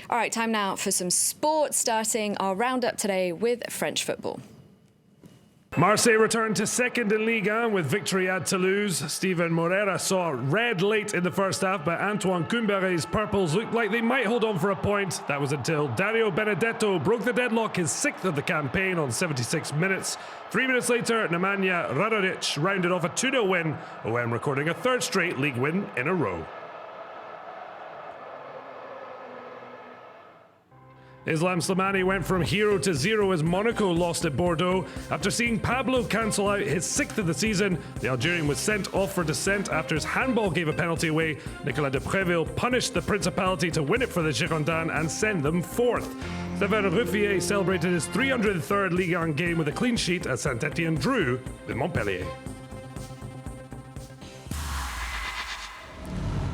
All right, time now for some sport, starting our roundup today with French football. Marseille returned to second in Ligue 1 with victory at Toulouse. Steven Moreira saw red late in the first half, but Antoine Koumbaré's Purples looked like they might hold on for a point. That was until Dario Benedetto broke the deadlock, his 6th of the campaign, on 76 minutes. 3 minutes later, Nemanja Radonjic rounded off a 2-0 win, OM recording a third straight league win in a row. Islam Slimani went from hero to zero as Monaco lost at Bordeaux. After seeing Pablo cancel out his 6th of the season, the Algerian was sent off for dissent after his handball gave a penalty away. Nicolas de Préville punished the Principality to win it for the Girondins and send them 4th. Stéphane Ruffier celebrated his 303rd Ligue 1 game with a clean sheet as Saint-Etienne drew with Montpellier.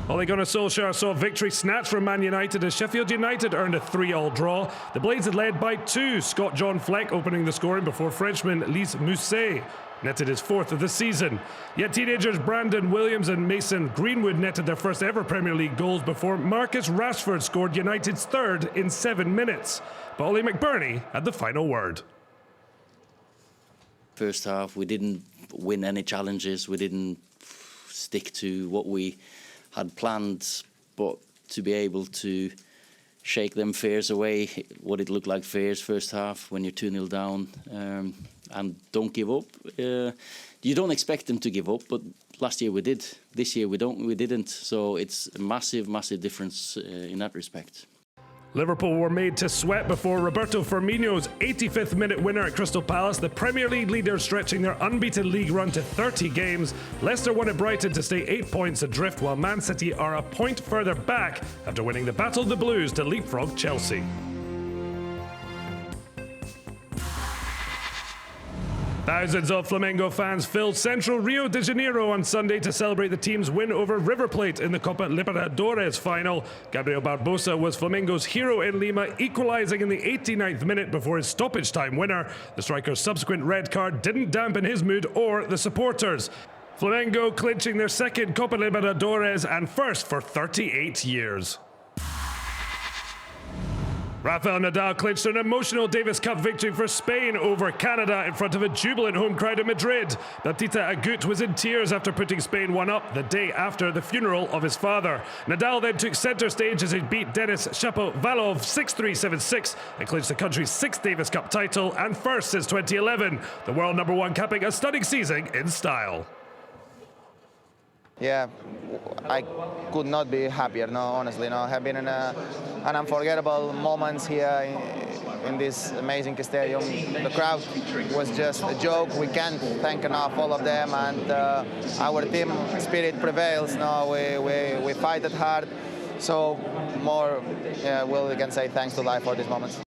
Ole Gunnar Solskjaer saw victory snatched from Man United as Sheffield United earned a 3-3 draw. The Blades had led by 2, Scott John Fleck opening the scoring before Frenchman Lys Mousset netted his 4th of the season. Yet teenagers Brandon Williams and Mason Greenwood netted their first ever Premier League goals before Marcus Rashford scored United's 3rd in 7 minutes. But Ollie McBurney had the final word. First half, we didn't win any challenges. We didn't stick to what we had planned, but to be able to shake them fears away, what it looked like fears first half when you're 2-0 down, and don't give up. You don't expect them to give up, but last year we did. This year we didn't. So it's a massive, massive difference in that respect. Liverpool were made to sweat before Roberto Firmino's 85th minute winner at Crystal Palace. The Premier League leaders stretching their unbeaten league run to 30 games. Leicester won at Brighton to stay 8 points adrift, while Man City are a point further back after winning the Battle of the Blues to leapfrog Chelsea. Thousands of Flamengo fans filled central Rio de Janeiro on Sunday to celebrate the team's win over River Plate in the Copa Libertadores final. Gabriel Barbosa was Flamengo's hero in Lima, equalizing in the 89th minute before his stoppage time winner. The striker's subsequent red card didn't dampen his mood or the supporters. Flamengo clinching their 2nd Copa Libertadores and first for 38 years. Rafael Nadal clinched an emotional Davis Cup victory for Spain over Canada in front of a jubilant home crowd in Madrid. Baptista Agut was in tears after putting Spain 1-up the day after the funeral of his father. Nadal then took centre stage as he beat Denis Shapovalov 6-3, 7-6 and clinched the country's 6th Davis Cup title and first since 2011. The world #1 capping a stunning season in style. Yeah, I could not be happier, no, honestly. No, I have been in an unforgettable moments here in this amazing stadium. The crowd was just a joke. We can't thank enough all of them, and our team spirit prevails. No, we fight it hard. So more, we can say thanks to life for these moments.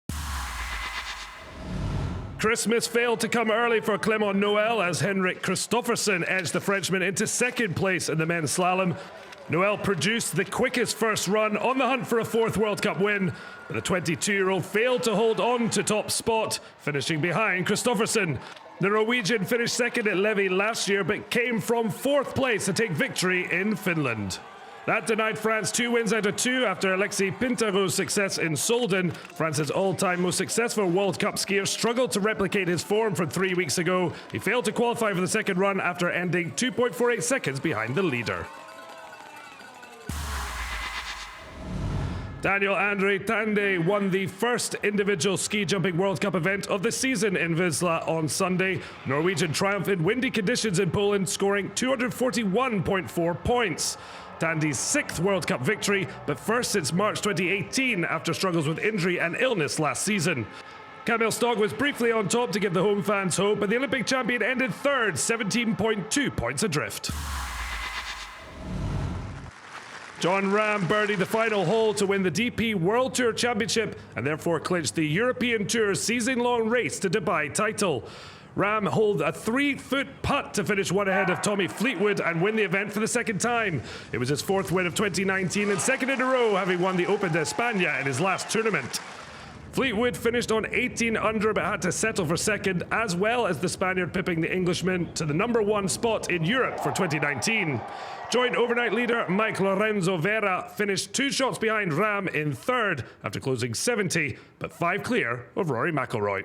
Christmas failed to come early for Clément Noël as Henrik Kristoffersen edged the Frenchman into 2nd place in the men's slalom. Noël produced the quickest first run on the hunt for a 4th World Cup win, but the 22-year-old failed to hold on to top spot, finishing behind Kristoffersen. The Norwegian finished 2nd at Levi last year, but came from 4th place to take victory in Finland. That denied France 2 wins out of 2 after Alexis Pintaro's success in Solden. France's all-time most successful World Cup skier struggled to replicate his form from 3 weeks ago. He failed to qualify for the 2nd run after ending 2.48 seconds behind the leader. Daniel Andre Tande won the first individual ski jumping World Cup event of the season in Wisla on Sunday. Norwegian triumphed in windy conditions in Poland, scoring 241.4 points. Tande's 6th World Cup victory, but first since March 2018 after struggles with injury and illness last season. Kamil Stoch was briefly on top to give the home fans hope, but the Olympic champion ended 3rd, 17.2 points adrift. Jon Rahm birdied the final hole to win the DP World Tour Championship and therefore clinched the European Tour's season-long race to Dubai title. Rahm holed a 3-foot putt to finish one ahead of Tommy Fleetwood and win the event for the 2nd time. It was his 4th win of 2019 and 2nd in a row, having won the Open de España in his last tournament. Fleetwood finished on 18 under but had to settle for second, as well as the Spaniard pipping the Englishman to the #1 spot in Europe for 2019. Joint overnight leader Mike Lorenzo Vera finished 2 shots behind Rahm in third after closing 70, but 5 clear of Rory McIlroy.